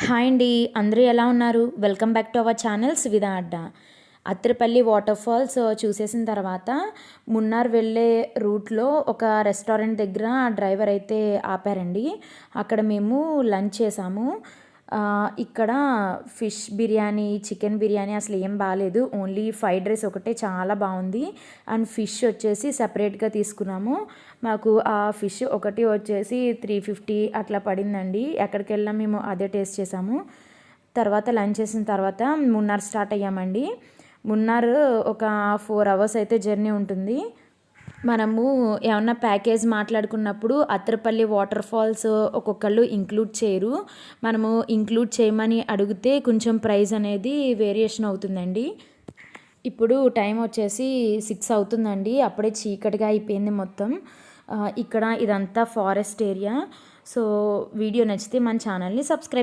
Hi అండి, అందరూ ఎలా ఉన్నారు? Welcome back to our channel Suvidha Adda. Athirappilly water falls చూసేసిన తర్వాత మున్నార్ వెళ్ళే రూట్లో ఒక రెస్టారెంట్ దగ్గర డ్రైవర్ అయితే ఆపారండి. అక్కడ మేము లంచ్ చేసాము. ఇక్కడ ఫిష్ బిర్యానీ, చికెన్ బిర్యానీ అసలు ఏం బాలేదు. ఓన్లీ ఫ్రైడ్ రైస్ ఒకటే చాలా బాగుంది. అండ్ ఫిష్ వచ్చేసి సపరేట్గా తీసుకున్నాము. మాకు ఆ ఫిష్ ఒకటి వచ్చేసి 350 అట్లా పడిందండి. ఎక్కడికి వెళ్ళాం మేము అదే టేస్ట్ చేసాము. తర్వాత లంచ్ చేసిన తర్వాత మున్నార్ స్టార్ట్ అయ్యామండి. మున్నార్ ఒక 4 అవర్స్ అయితే జర్నీ ఉంటుంది. మనము ఏమన్నా ప్యాకేజ్ మాట్లాడుకున్నప్పుడు అత్తిరపల్లి వాటర్ ఫాల్స్ ఒక్కొక్కళ్ళు ఇంక్లూడ్ చేయరు. మనము ఇంక్లూడ్ చేయమని అడిగితే కొంచెం ప్రైస్ అనేది వేరియేషన్ అవుతుందండి. ఇప్పుడు టైం వచ్చేసి 6 అవుతుందండి. అప్పుడే చీకటిగా అయిపోయింది మొత్తం. ఇక్కడ ఇదంతా ఫారెస్ట్ ఏరియా. సో వీడియో నచ్చితే మన ఛానల్ని సబ్స్క్రైబ్